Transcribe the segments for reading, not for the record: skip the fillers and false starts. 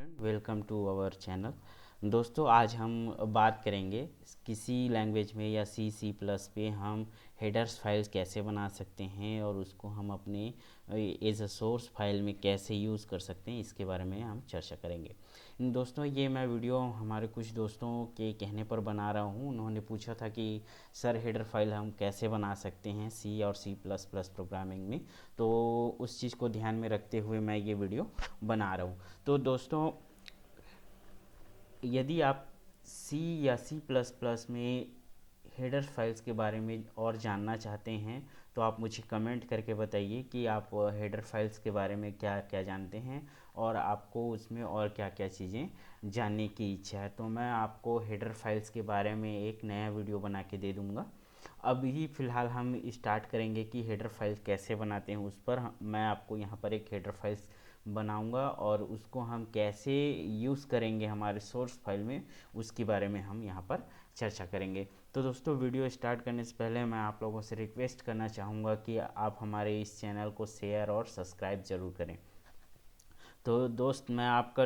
Everyone, welcome to our channel. दोस्तों, आज हम बात करेंगे किसी लैंग्वेज में या सी प्लस पे हम हेडर्स फाइल्स कैसे बना सकते हैं और उसको हम अपने एज अ सोर्स फाइल में कैसे यूज़ कर सकते हैं, इसके बारे में हम चर्चा करेंगे। दोस्तों, ये मैं वीडियो हमारे कुछ दोस्तों के कहने पर बना रहा हूँ। उन्होंने पूछा था कि सर हेडर फाइल हम कैसे बना सकते हैं सी और सी प्लस प्लस प्रोग्रामिंग में, तो उस चीज़ को ध्यान में रखते हुए मैं ये वीडियो बना रहा हूँ। तो दोस्तों, यदि आप सी या सी प्लस प्लस में हेडर फाइल्स के बारे में और जानना चाहते हैं तो आप मुझे कमेंट करके बताइए कि आप हेडर फाइल्स के बारे में क्या क्या जानते हैं और आपको उसमें और क्या क्या चीज़ें जानने की इच्छा है। तो मैं आपको हेडर फाइल्स के बारे में एक नया वीडियो बना के दे दूँगा। अभी फ़िलहाल हम स्टार्ट करेंगे कि हेडर फाइल्स कैसे बनाते हैं। उस पर मैं आपको यहाँ पर एक हेडर फाइल्स बनाऊंगा और उसको हम कैसे यूज़ करेंगे हमारे सोर्स फाइल में, उसके बारे में हम यहाँ पर चर्चा करेंगे। तो दोस्तों, वीडियो स्टार्ट करने से पहले मैं आप लोगों से रिक्वेस्ट करना चाहूँगा कि आप हमारे इस चैनल को शेयर और सब्सक्राइब ज़रूर करें। तो दोस्त, मैं आपका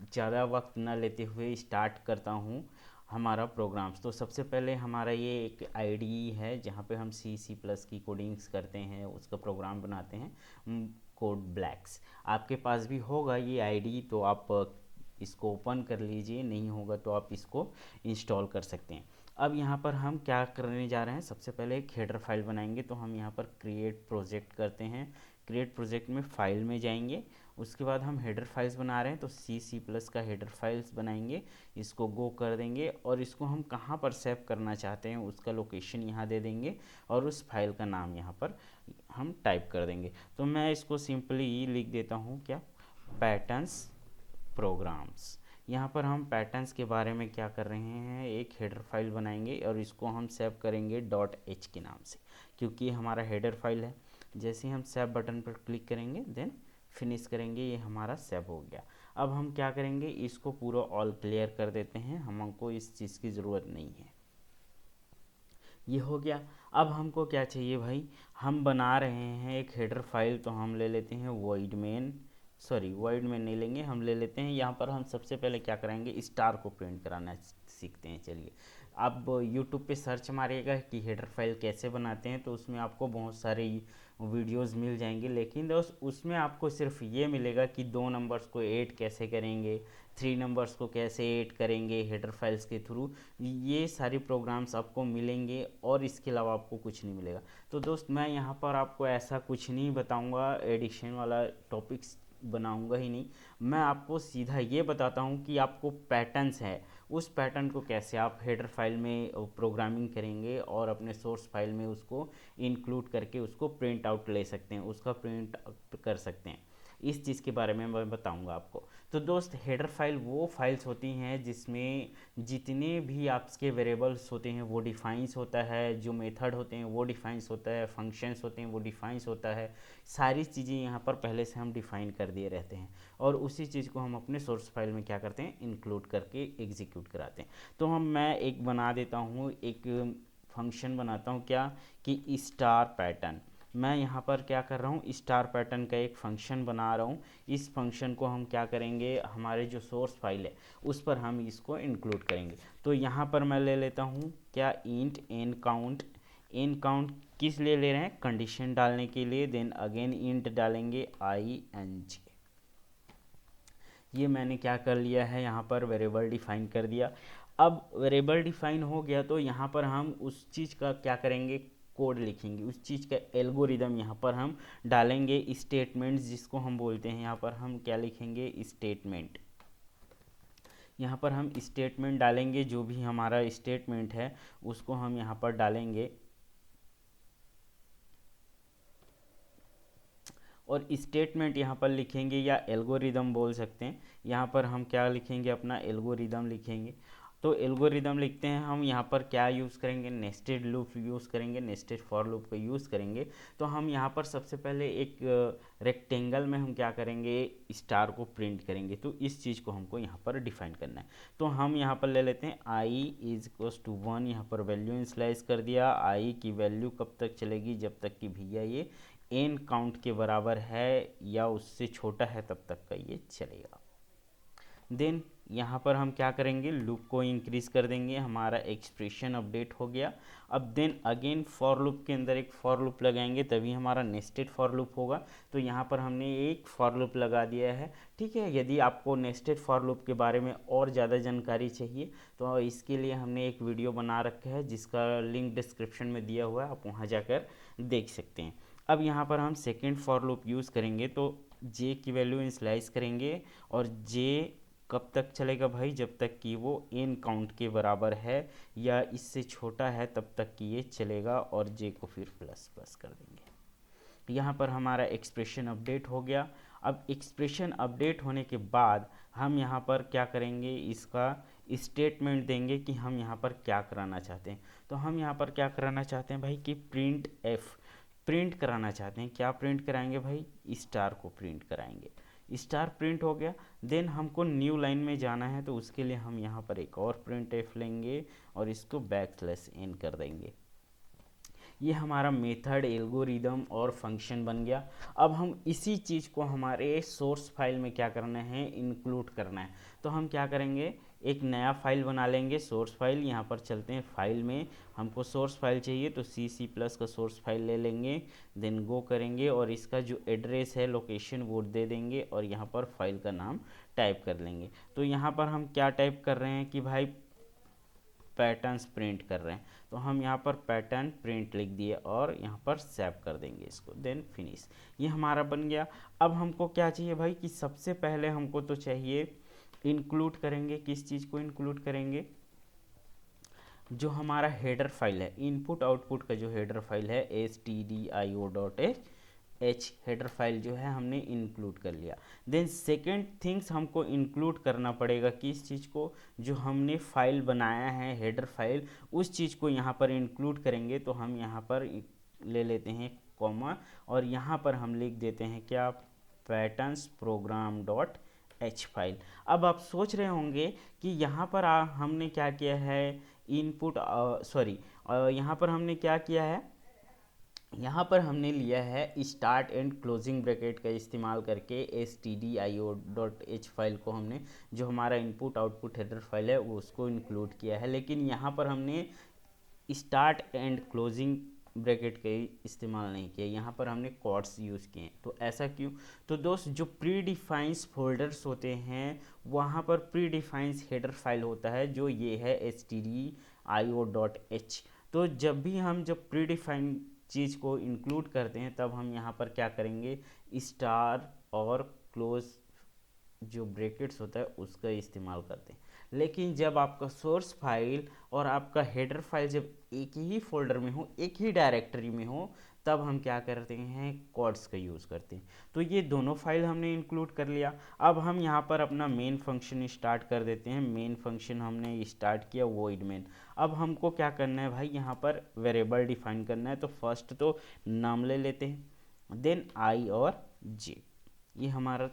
ज़्यादा वक्त न लेते हुए स्टार्ट करता हूँ हमारा प्रोग्राम्स। तो सबसे पहले हमारा ये एक आईडी है जहाँ पे हम सी प्लस की कोडिंग्स करते हैं, उसका प्रोग्राम बनाते हैं, कोड ब्लैक्स। आपके पास भी होगा ये आईडी, तो आप इसको ओपन कर लीजिए, नहीं होगा तो आप इसको इंस्टॉल कर सकते हैं। अब यहाँ पर हम क्या करने जा रहे हैं, सबसे पहले एक हेडर फाइल बनाएंगे। तो हम यहाँ पर क्रिएट प्रोजेक्ट करते हैं, क्रिएट प्रोजेक्ट में फाइल में जाएंगे। उसके बाद हम हेडर फाइल्स बना रहे हैं तो सी प्लस का हेडर फाइल्स बनाएंगे, इसको गो कर देंगे और इसको हम कहाँ पर सेव करना चाहते हैं उसका लोकेशन यहाँ दे देंगे और उस फाइल का नाम यहाँ पर हम टाइप कर देंगे। तो मैं इसको सिंपली लिख देता हूँ, क्या, पैटर्न्स प्रोग्राम्स। यहाँ पर हम पैटर्न्स के बारे में क्या कर रहे हैं, एक हेडर फाइल बनाएंगे और इसको हम सेव करेंगे .h के नाम से, क्योंकि हमारा हेडर फाइल है। जैसे ही हम सेव बटन पर क्लिक करेंगे देन फिनिश करेंगे, ये हमारा सेव हो गया। अब हम क्या करेंगे, इसको पूरा ऑल क्लियर कर देते हैं, हमको इस चीज़ की ज़रूरत नहीं है। ये हो गया। अब हमको क्या चाहिए भाई, हम बना रहे हैं एक हेडर फाइल, तो हम ले लेते हैं void main, sorry void main नहीं लेंगे, हम ले लेते हैं यहाँ पर हम सबसे पहले क्या कराएंगे, स्टार को प्रिंट कराना सीखते हैं। चलिए, आप यूट्यूब पे सर्च मारिएगा कि हेडर फाइल कैसे बनाते हैं, तो उसमें आपको बहुत सारे वीडियोस मिल जाएंगे। लेकिन दोस्त, उसमें आपको सिर्फ ये मिलेगा कि 2 नंबर्स को ऐड कैसे करेंगे, 3 नंबर्स को कैसे ऐड करेंगे हेडर फाइल्स के थ्रू, ये सारी प्रोग्राम्स आपको मिलेंगे और इसके अलावा आपको कुछ नहीं मिलेगा। तो दोस्त, मैं यहाँ पर आपको ऐसा कुछ नहीं बताऊँगा, एडिशन वाला टॉपिक्स बनाऊंगा ही नहीं। मैं आपको सीधा ये बताता हूँ कि आपको पैटर्न्स है, उस पैटर्न को कैसे आप हेडर फाइल में प्रोग्रामिंग करेंगे और अपने सोर्स फाइल में उसको इंक्लूड करके उसको प्रिंट आउट ले सकते हैं, उसका प्रिंट कर सकते हैं। इस चीज़ के बारे में मैं बताऊंगा आपको। तो दोस्त, हेडर फाइल वो फाइल्स होती हैं जिसमें जितने भी आपके वेरिएबल्स होते हैं वो डिफाइंस होता है, जो मेथड होते हैं वो डिफाइंस होता है, फंक्शंस होते हैं वो डिफाइंस होता है। सारी चीज़ें यहाँ पर पहले से हम डिफाइन कर दिए रहते हैं और उसी चीज़ को हम अपने सोर्स फाइल में क्या करते हैं, इंक्लूड करके एग्जीक्यूट कराते हैं। तो मैं एक बना देता हूँ, एक फंक्शन बनाता हूँ, क्या, कि स्टार पैटर्न। मैं यहाँ पर क्या कर रहा हूँ, स्टार पैटर्न का एक फंक्शन बना रहा हूँ। इस फंक्शन को हम क्या करेंगे, हमारे जो सोर्स फाइल है उस पर हम इसको इंक्लूड करेंगे। तो यहाँ पर मैं ले लेता हूँ, क्या, int n count. N count किस लिए ले रहे हैं, कंडीशन डालने के लिए। देन अगेन इंट डालेंगे ING। ये मैंने क्या कर लिया है, यहाँ पर वेरिएबल डिफाइन कर दिया। अब वेरिएबल डिफाइन हो गया तो यहाँ पर हम उस चीज़ का क्या करेंगे, कोड लिखेंगे, उस चीज़ का एल्गोरिदम यहाँ पर हम डालेंगे। स्टेटमेंट्स जिसको हम बोलते हैं, यहाँ पर हम क्या लिखेंगे, स्टेटमेंट। यहाँ पर हम स्टेटमेंट डालेंगे, जो भी हमारा स्टेटमेंट है उसको हम यहाँ पर डालेंगे और स्टेटमेंट यहाँ पर लिखेंगे, या एल्गोरिदम बोल सकते हैं। यहाँ पर हम क्या लिखेंगे, अपना एल्गोरिदम लिखेंगे। तो एल्गोरिदम लिखते हैं हम, यहाँ पर क्या यूज़ करेंगे, नेस्टेड लूप यूज़ करेंगे, नेस्टेड फॉर लूप का यूज़ करेंगे। तो हम यहाँ पर सबसे पहले एक रेक्टेंगल में हम क्या करेंगे, स्टार को प्रिंट करेंगे। तो इस चीज़ को हमको यहाँ पर डिफाइन करना है। तो हम यहाँ पर ले लेते हैं i=1, यहाँ पर वैल्यू इनिशियलाइज कर दिया। i की वैल्यू कब तक चलेगी, जब तक कि भैया ये एन काउंट के बराबर है या उससे छोटा है तब तक का ये चलेगा। देन यहाँ पर हम क्या करेंगे, लूप को इंक्रीज कर देंगे, हमारा एक्सप्रेशन अपडेट हो गया। अब देन अगेन फॉर लूप के अंदर एक फॉर लूप लगाएंगे, तभी हमारा नेस्टेड फॉर लूप होगा। तो यहाँ पर हमने एक फॉर लूप लगा दिया है। ठीक है, यदि आपको नेस्टेड फॉर लूप के बारे में और ज़्यादा जानकारी चाहिए तो इसके लिए हमने एक वीडियो बना रखा है, जिसका लिंक डिस्क्रिप्शन में दिया हुआ है, आप वहाँ जाकर देख सकते हैं। अब यहाँ पर हम सेकेंड फॉर लूप यूज़ करेंगे, तो जे की वैल्यू इनिशियलाइज करेंगे, और जे कब तक चलेगा भाई, जब तक कि वो n काउंट के बराबर है या इससे छोटा है तब तक कि ये चलेगा, और जे को फिर प्लस प्लस कर देंगे। यहाँ पर हमारा एक्सप्रेशन अपडेट हो गया। अब एक्सप्रेशन अपडेट होने के बाद हम यहाँ पर क्या करेंगे, इसका स्टेटमेंट देंगे कि हम यहाँ पर क्या कराना चाहते हैं। तो हम यहाँ पर क्या कराना चाहते हैं भाई कि प्रिंट एफ प्रिंट कराना चाहते हैं। क्या प्रिंट कराएंगे भाई, स्टार को प्रिंट कराएंगे। स्टार प्रिंट हो गया। देन हमको न्यू लाइन में जाना है, तो उसके लिए हम यहाँ पर एक और प्रिंट एफ लेंगे और इसको \n कर देंगे। ये हमारा मेथड, एल्गोरिदम और फंक्शन बन गया। अब हम इसी चीज़ को हमारे सोर्स फाइल में क्या करना है, इंक्लूड करना है। तो हम क्या करेंगे, एक नया फाइल बना लेंगे, सोर्स फाइल। यहाँ पर चलते हैं फाइल में, हमको सोर्स फाइल चाहिए तो C++ का सोर्स फाइल ले लेंगे। देन गो करेंगे और इसका जो एड्रेस है, लोकेशन, वो दे देंगे और यहाँ पर फाइल का नाम टाइप कर लेंगे। तो यहाँ पर हम क्या टाइप कर रहे हैं कि भाई पैटर्न्स प्रिंट कर रहे हैं, तो हम यहाँ पर पैटर्न प्रिंट लिख दिए और यहाँ पर सेव कर देंगे इसको। देन फिनिश, ये हमारा बन गया। अब हमको क्या चाहिए भाई कि सबसे पहले हमको तो चाहिए इंक्लूड करेंगे, किस चीज़ को इंक्लूड करेंगे, जो हमारा हेडर फाइल है, इनपुट आउटपुट का जो हेडर फाइल है stdio.h हेडर फाइल जो है हमने इंक्लूड कर लिया। देन सेकेंड थिंग्स हमको इंक्लूड करना पड़ेगा किस चीज़ को, जो हमने फाइल बनाया है हेडर फाइल, उस चीज़ को यहाँ पर इंक्लूड करेंगे। तो हम यहाँ पर ले लेते हैं कॉमा और यहाँ पर हम लिख देते हैं क्या, पैटर्न्स program.h फाइल। अब आप सोच रहे होंगे कि यहाँ पर हमने क्या किया है, इनपुट यहाँ पर हमने क्या किया है, यहाँ पर हमने लिया है स्टार्ट एंड क्लोजिंग ब्रैकेट का इस्तेमाल करके stdio.h फाइल को हमने, जो हमारा इनपुट आउटपुट हेडर फाइल है, वो उसको इंक्लूड किया है। लेकिन यहाँ पर हमने स्टार्ट एंड क्लोजिंग ब्रैकेट का इस्तेमाल नहीं किया, यहाँ पर हमने क्वॉट्स यूज़ किए हैं। तो ऐसा क्यों, तो दोस्त जो प्री डिफाइंस फोल्डर्स होते हैं, वहाँ पर प्री डिफाइंस हेडर फाइल होता है, जो ये है stdio.h। तो जब प्री डिफाइन चीज़ को इंक्लूड करते हैं, तब हम यहाँ पर क्या करेंगे, स्टार और क्लोज जो ब्रैकेट्स होता है उसका इस्तेमाल करते हैं। लेकिन जब आपका सोर्स फाइल और आपका हेडर फाइल जब एक ही फोल्डर में हो, एक ही डायरेक्टरी में हो, तब हम क्या करते हैं, क्वॉट्स का यूज़ करते हैं। तो ये दोनों फाइल हमने इंक्लूड कर लिया। अब हम यहाँ पर अपना मेन फंक्शन स्टार्ट कर देते हैं। मेन फंक्शन हमने स्टार्ट किया void main। अब हमको क्या करना है भाई, यहाँ पर वेरिएबल डिफाइन करना है। तो फर्स्ट तो नाम ले लेते हैं, देन i और j, ये हमारा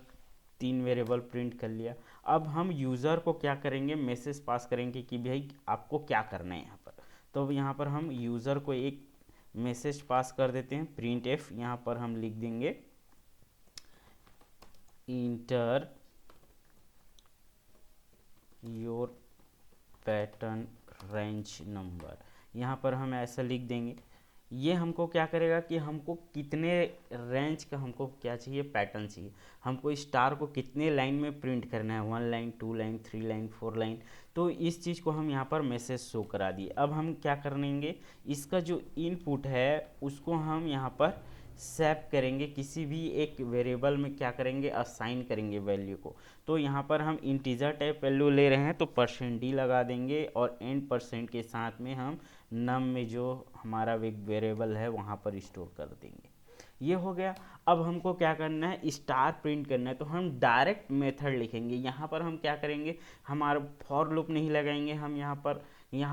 3 वेरिएबल प्रिंट कर लिया। अब हम यूज़र को क्या करेंगे, मैसेज पास करेंगे कि भाई आपको क्या करना है यहाँ पर। तो अब यहाँ पर हम यूज़र को एक मैसेज पास कर देते हैं, प्रिंट एफ। यहाँ पर हम लिख देंगे inter your pattern range number, यहाँ पर हम ऐसा लिख देंगे। ये हमको क्या करेगा कि हमको कितने रेंज का हमको क्या चाहिए, पैटर्न चाहिए। हमको स्टार को कितने लाइन में प्रिंट करना है, 1 लाइन, 2 लाइन, 3 लाइन, 4 लाइन। तो इस चीज़ को हम यहाँ पर मैसेज शो करा दिए। अब हम क्या करेंगे, इसका जो इनपुट है उसको हम यहाँ पर सेव करेंगे, किसी भी एक वेरिएबल में क्या करेंगे, असाइन करेंगे वैल्यू को। तो यहाँ पर हम इंटीजर टाइप वैल्यू ले रहे हैं तो %d लगा देंगे और %n के साथ में हम नम में जो हमारा एक वेरिएबल है वहाँ पर स्टोर कर देंगे। ये हो गया। अब हमको क्या करना है, स्टार प्रिंट करना है। तो हम डायरेक्ट मेथड लिखेंगे। यहाँ पर हम क्या करेंगे, हमारा फॉर लूप नहीं लगाएंगे हम यहाँ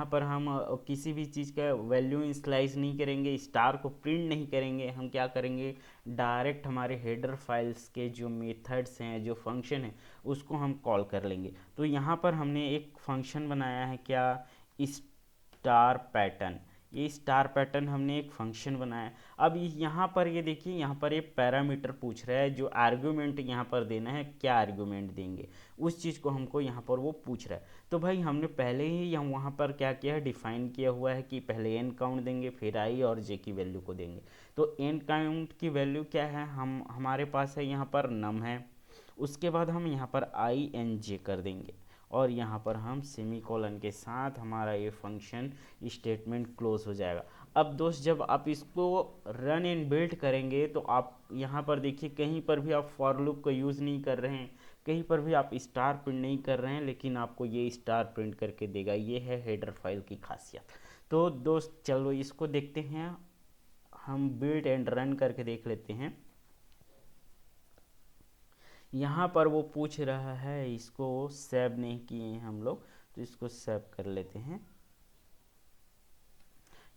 पर हम किसी भी चीज़ का वैल्यू इनिशियलाइज नहीं करेंगे, स्टार को प्रिंट नहीं करेंगे। हम क्या करेंगे, डायरेक्ट हमारे हेडर फाइल्स के जो मेथड्स हैं, जो फंक्शन है, उसको हम कॉल कर लेंगे। तो यहाँ पर हमने एक फंक्शन बनाया है क्या, स्टार पैटर्न। ये स्टार पैटर्न हमने एक फंक्शन बनाया। अब यहाँ पर ये देखिए, यहाँ पर ये पैरामीटर पूछ रहा है, जो आर्गुमेंट यहाँ पर देना है, क्या आर्गुमेंट देंगे उस चीज़ को हमको यहाँ पर वो पूछ रहा है। तो भाई हमने पहले ही वहाँ पर क्या किया है, डिफाइन किया हुआ है कि पहले एन काउंट देंगे, फिर आई और जे की वैल्यू को देंगे। तो एन काउंट की वैल्यू क्या है, हमारे पास है यहाँ पर नम है, उसके बाद हम यहाँ पर आई एन जे कर देंगे और यहाँ पर हम सेमीकोलन के साथ हमारा ये फंक्शन स्टेटमेंट क्लोज हो जाएगा। अब दोस्त जब आप इसको रन एंड बिल्ड करेंगे तो आप यहाँ पर देखिए, कहीं पर भी आप फॉर लूप का यूज़ नहीं कर रहे हैं, कहीं पर भी आप स्टार प्रिंट नहीं कर रहे हैं, लेकिन आपको ये स्टार प्रिंट करके देगा। ये है हेडर फाइल की खासियत। तो दोस्त चलो इसको देखते हैं, हम बिल्ड एंड रन करके देख लेते हैं। यहाँ पर वो पूछ रहा है, इसको सेव नहीं किए हैं हम लोग, तो इसको सेव कर लेते हैं।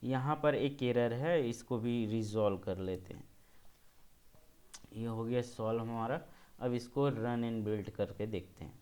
यहाँ पर एक एरर है, इसको भी रिजॉल्व कर लेते हैं। ये हो गया सॉल्व हमारा। अब इसको रन एंड बिल्ड करके देखते हैं।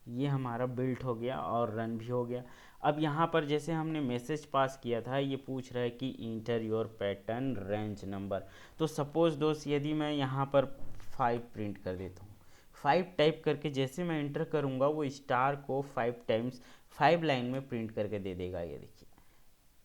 ये हमारा बिल्ट हो गया और रन भी हो गया। अब यहाँ पर जैसे हमने मैसेज पास किया था, ये पूछ रहा है कि inter your pattern range number. तो सपोज दोस्त यदि मैं यहाँ पर 5 प्रिंट कर देता हूँ, 5 टाइप करके जैसे मैं इंटर करूँगा वो स्टार को 5 टाइम्स 5 लाइन में प्रिंट करके दे देगा। ये देखिए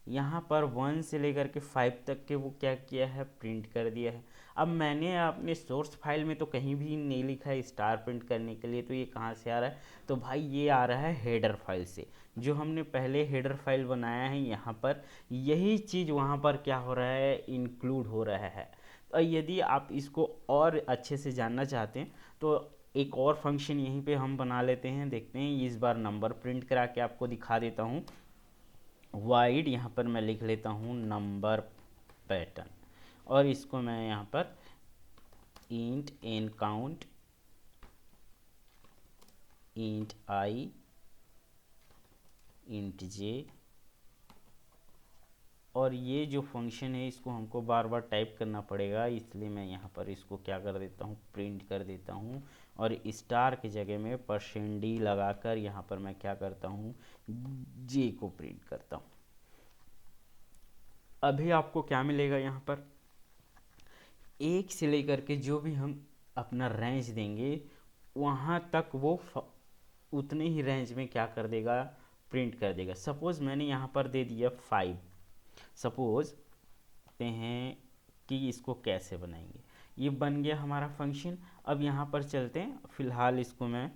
यहाँ पर 1 से लेकर के 5 तक के वो क्या किया है, प्रिंट कर दिया है। अब मैंने अपने सोर्स फाइल में तो कहीं भी नहीं लिखा है स्टार प्रिंट करने के लिए, तो ये कहाँ से आ रहा है, तो भाई ये आ रहा है हेडर फाइल से। जो हमने पहले हेडर फाइल बनाया है यहाँ पर, यही चीज़ वहाँ पर क्या हो रहा है, इंक्लूड हो रहा है। तो यदि आप इसको और अच्छे से जानना चाहते हैं तो एक और फंक्शन यहीं पे हम बना लेते हैं, देखते हैं। इस बार नंबर प्रिंट करा के आपको दिखा देता हूँ। वाइड यहाँ पर मैं लिख लेता हूँ नंबर पैटर्न, और इसको मैं यहाँ पर इंट एन काउंट, इंट आई, इंट जे, और ये जो फंक्शन है इसको हमको बार बार टाइप करना पड़ेगा, इसलिए मैं यहाँ पर इसको क्या कर देता हूँ, प्रिंट कर देता हूँ। और स्टार की जगह में %d लगाकर यहाँ पर मैं क्या करता हूँ, जे को प्रिंट करता हूँ। अभी आपको क्या मिलेगा, यहाँ पर 1 से लेकर के जो भी हम अपना रेंज देंगे वहाँ तक वो उतने ही रेंज में क्या कर देगा, प्रिंट कर देगा। सपोज़ मैंने यहाँ पर दे दिया 5। सपोज़ कहते हैं कि इसको कैसे बनाएंगे, ये बन गया हमारा फंक्शन। अब यहाँ पर चलते हैं, फ़िलहाल इसको मैं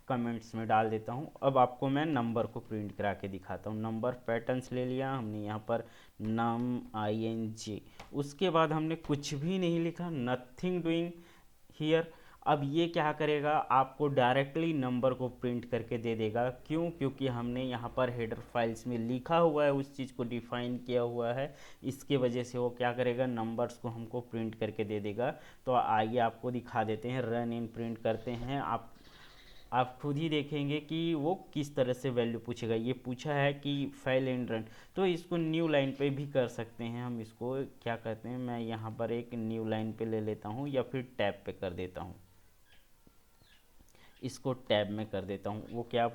कमेंट्स में डाल देता हूँ। अब आपको मैं नंबर को प्रिंट करा के दिखाता हूँ। नंबर पैटर्न्स ले लिया हमने, यहाँ पर नम आई एन जे, उसके बाद हमने कुछ भी नहीं लिखा, नथिंग डूइंग हियर। अब ये क्या करेगा, आपको डायरेक्टली नंबर को प्रिंट करके दे देगा। क्यों, क्योंकि हमने यहाँ पर हेडर फाइल्स में लिखा हुआ है, उस चीज़ को डिफाइन किया हुआ है, इसके वजह से वो क्या करेगा, नंबर्स को हमको प्रिंट करके दे देगा। तो आइए आपको दिखा देते हैं, रन इन प्रिंट करते हैं। आप खुद ही देखेंगे कि वो किस तरह से वैल्यू पूछेगा। ये पूछा है कि फाइल एंड रन, तो इसको न्यू लाइन पे भी कर सकते हैं हम। इसको क्या कहते हैं, मैं यहाँ पर एक न्यू लाइन पे ले लेता हूँ या फिर टैब पे कर देता हूँ। इसको टैब में कर देता हूँ। वो क्या,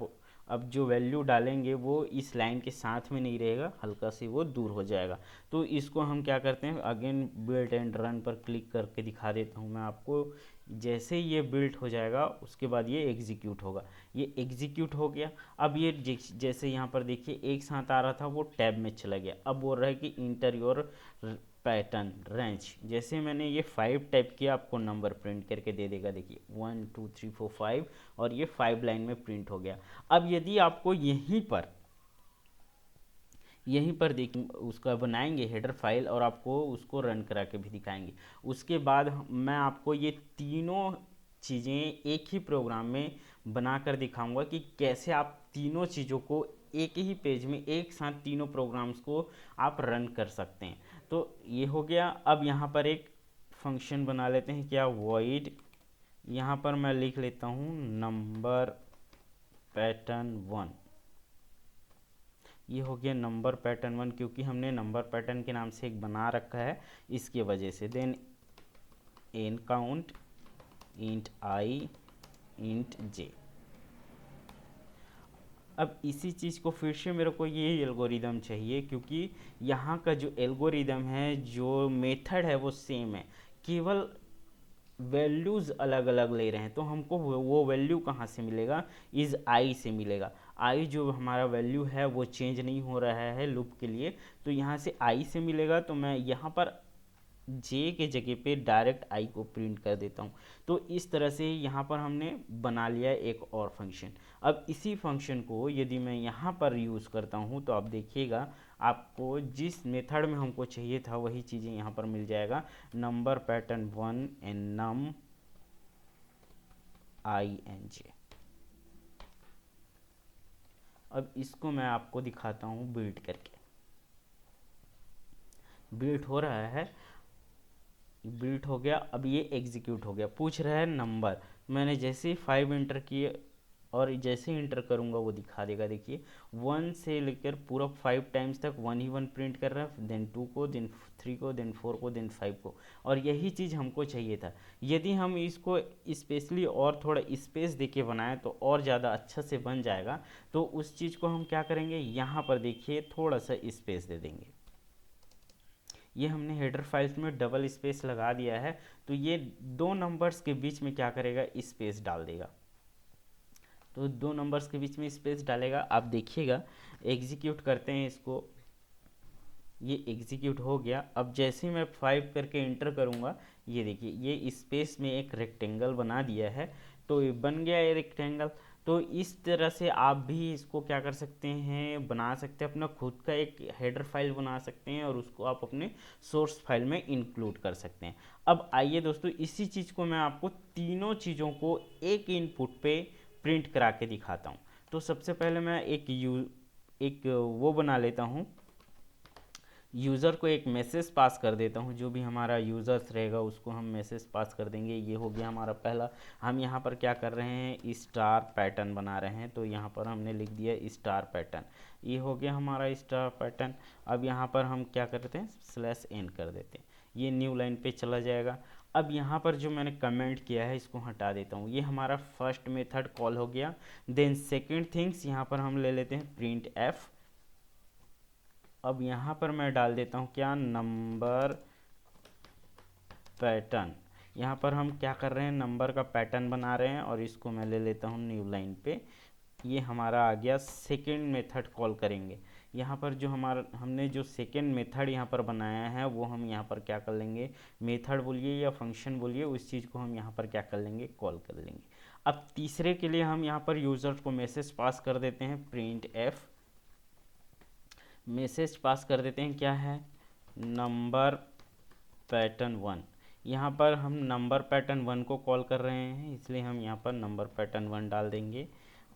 अब जो वैल्यू डालेंगे वो इस लाइन के साथ में नहीं रहेगा, हल्का सी वो दूर हो जाएगा। तो इसको हम क्या करते हैं, अगेन बिल्ड एंड रन पर क्लिक करके दिखा देता हूँ मैं आपको। जैसे ये बिल्ड हो जाएगा उसके बाद ये एग्जीक्यूट होगा। ये एग्जीक्यूट हो गया। अब ये जैसे यहाँ पर देखिए एक साथ आ रहा था, वो टैब में चला गया। अब बोल रहा है कि इंटर योर पैटर्न रेंज। जैसे मैंने ये 5 टाइप किया, आपको नंबर प्रिंट करके दे देगा। देखिए 1 2 3 4 5, और ये 5 लाइन में प्रिंट हो गया। अब यदि आपको यहीं पर देख उसका बनाएंगे हेडर फाइल, और आपको उसको रन करा के भी दिखाएंगे। उसके बाद मैं आपको ये तीनों चीज़ें एक ही प्रोग्राम में बनाकर दिखाऊंगा कि कैसे आप तीनों चीज़ों को एक ही पेज में एक साथ तीनों प्रोग्राम्स को आप रन कर सकते हैं। तो ये हो गया। अब यहाँ पर एक फंक्शन बना लेते हैं, क्या, वॉइड। यहाँ पर मैं लिख लेता हूँ नंबर पैटर्न 1। ये हो गया नंबर पैटर्न 1, क्योंकि हमने नंबर पैटर्न के नाम से एक बना रखा है, इसके वजह से। Then n count, int I, int j। अब इसी चीज़ को फिर से मेरे को ये एल्गोरिदम चाहिए, क्योंकि यहाँ का जो एल्गोरिदम है, जो मेथड है वो सेम है, केवल वैल्यूज़ अलग अलग ले रहे हैं। तो हमको वो वैल्यू कहाँ से मिलेगा, इज़ आई से मिलेगा। आई जो हमारा वैल्यू है वो चेंज नहीं हो रहा है लूप के लिए, तो यहाँ से आई से मिलेगा। तो मैं यहाँ पर जे के जगह पे डायरेक्ट आई को प्रिंट कर देता हूँ। तो इस तरह से यहाँ पर हमने बना लिया एक और फंक्शन। अब इसी फंक्शन को यदि मैं यहाँ पर यूज़ करता हूँ तो आप देखिएगा, आपको जिस मेथड में हमको चाहिए था वही चीज़ें यहाँ पर मिल जाएगा। Number pattern 1 and num i n j. अब इसको मैं आपको दिखाता हूँ बिल्ड करके। बिल्ड हो रहा है, बिल्ड हो गया। अब ये एग्जीक्यूट हो गया। पूछ रहा है नंबर, मैंने जैसे ही 5 इंटर किए और जैसे ही इंटर करूंगा वो दिखा देगा। देखिए 1 से लेकर पूरा 5 टाइम्स तक 1 ही 1 प्रिंट कर रहा है, देन 2 को, देन 3 को, देन 4 को, देन 5 को। और यही चीज़ हमको चाहिए था। यदि हम इसको स्पेशली और थोड़ा स्पेस देके बनाएं तो और ज़्यादा अच्छा से बन जाएगा। तो उस चीज़ को हम क्या करेंगे, यहाँ पर देखिए थोड़ा सा स्पेस दे देंगे। ये हमने हेडर फाइल्स में डबल स्पेस लगा दिया है, तो ये दो नंबर्स के बीच में क्या करेगा, स्पेस डाल देगा। तो दो नंबर्स के बीच में स्पेस डालेगा। आप देखिएगा, एग्जीक्यूट करते हैं इसको, ये एग्जीक्यूट हो गया। अब जैसे ही मैं 5 करके इंटर करूँगा, ये देखिए ये स्पेस में एक रेक्टेंगल बना दिया है। तो ये बन गया ये रेक्टेंगल। तो इस तरह से आप भी इसको क्या कर सकते हैं, बना सकते हैं, अपना खुद का एक हेडर फाइल बना सकते हैं और उसको आप अपने सोर्स फाइल में इंक्लूड कर सकते हैं। अब आइए दोस्तों, इसी चीज़ को मैं आपको तीनों चीज़ों को एक इनपुट पे प्रिंट करा के दिखाता हूँ। तो सबसे पहले मैं एक वो बना लेता हूँ, यूज़र को एक मैसेज पास कर देता हूँ। जो भी हमारा यूज़र्स रहेगा उसको हम मैसेज पास कर देंगे। ये हो गया हमारा पहला। हम यहाँ पर क्या कर रहे हैं, स्टार पैटर्न बना रहे हैं, तो यहाँ पर हमने लिख दिया स्टार पैटर्न। ये हो गया हमारा स्टार पैटर्न। अब यहाँ पर हम क्या करते हैं, /n कर देते हैं, ये न्यू लाइन पे चला जाएगा। अब यहाँ पर जो मैंने कमेंट किया है इसको हटा देता हूँ। ये हमारा फर्स्ट मेथड कॉल हो गया। देन सेकेंड थिंग्स यहाँ पर हम ले लेते हैं प्रिंट एफ। अब यहाँ पर मैं डाल देता हूँ क्या, नंबर पैटर्न। यहाँ पर हम क्या कर रहे हैं, नंबर का पैटर्न बना रहे हैं और इसको मैं ले लेता हूँ न्यू लाइन पे। ये हमारा आ गया। सेकेंड मेथड कॉल करेंगे। यहाँ पर जो हमने जो सेकेंड मेथड यहाँ पर बनाया है वो हम यहाँ पर क्या कर लेंगे, मेथड बोलिए या फंक्शन बोलिए, उस चीज़ को हम यहाँ पर क्या कर लेंगे, कॉल कर लेंगे। अब तीसरे के लिए हम यहाँ पर यूज़र को मैसेज पास कर देते हैं, प्रिंट एफ। मैसेज पास कर देते हैं, क्या है, नंबर पैटर्न 1। यहाँ पर हम नंबर पैटर्न 1 को कॉल कर रहे हैं, इसलिए हम यहाँ पर नंबर पैटर्न 1 डाल देंगे।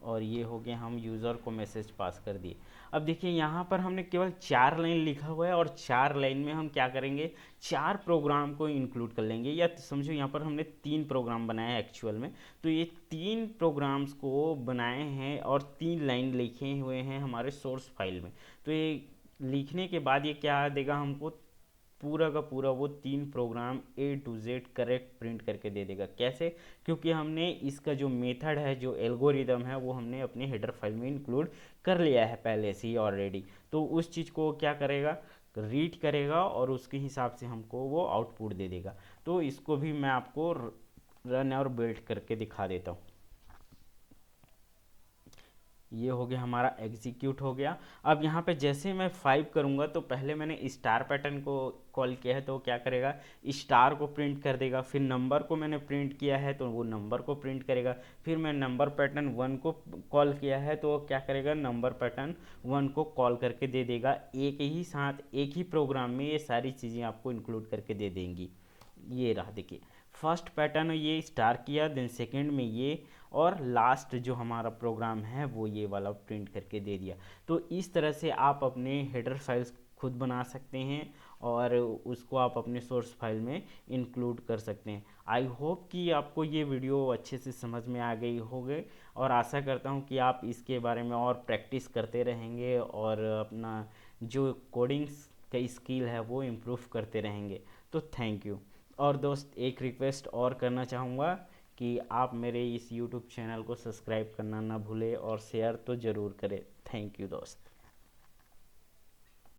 और ये हो गया, हम यूज़र को मैसेज पास कर दिए। अब देखिए यहाँ पर हमने केवल 4 लाइन लिखा हुआ है और 4 लाइन में हम क्या करेंगे, 4 प्रोग्राम को इंक्लूड कर लेंगे। या समझो यहाँ पर हमने 3 प्रोग्राम बनाए हैं एक्चुअल में। तो ये 3 प्रोग्राम्स को बनाए हैं और 3 लाइन लिखे हुए हैं हमारे सोर्स फाइल में। तो ये लिखने के बाद ये क्या देगा हमको, पूरा का पूरा वो 3 program A to Z correct print करके दे देगा। कैसे, क्योंकि हमने इसका जो मेथड है, जो एल्गोरिदम है, वो हमने अपने हेडर फाइल में इंक्लूड कर लिया है पहले से ही ऑलरेडी। तो उस चीज़ को क्या करेगा, रीड करेगा और उसके हिसाब से हमको वो आउटपुट दे देगा। तो इसको भी मैं आपको रन और बिल्ड करके दिखा देता हूँ। ये हो गया हमारा, एग्जीक्यूट हो गया। अब यहाँ पे जैसे मैं 5 करूँगा तो पहले मैंने स्टार पैटर्न को कॉल किया है, तो क्या करेगा, स्टार को प्रिंट कर देगा। फिर नंबर को मैंने प्रिंट किया है तो वो नंबर को प्रिंट करेगा। फिर मैं नंबर पैटर्न 1 को कॉल किया है तो क्या करेगा, नंबर पैटर्न 1 को कॉल करके दे देगा। एक ही साथ एक ही प्रोग्राम में ये सारी चीज़ें आपको इंक्लूड करके दे देंगी। ये रहा, देखिए फर्स्ट पैटर्न ये स्टार किया, देन सेकेंड में ये, और लास्ट जो हमारा प्रोग्राम है वो ये वाला प्रिंट करके दे दिया। तो इस तरह से आप अपने हेडर फाइल्स खुद बना सकते हैं और उसको आप अपने सोर्स फाइल में इंक्लूड कर सकते हैं। आई होप कि आपको ये वीडियो अच्छे से समझ में आ गई होगी और आशा करता हूँ कि आप इसके बारे में और प्रैक्टिस करते रहेंगे और अपना जो कोडिंग्स का स्किल है वो इम्प्रूव करते रहेंगे। तो थैंक यू। और दोस्त एक रिक्वेस्ट और करना चाहूँगा कि आप मेरे इस यूट्यूब चैनल को सब्सक्राइब करना ना भूलें और शेयर तो ज़रूर करें। थैंक यू दोस्त।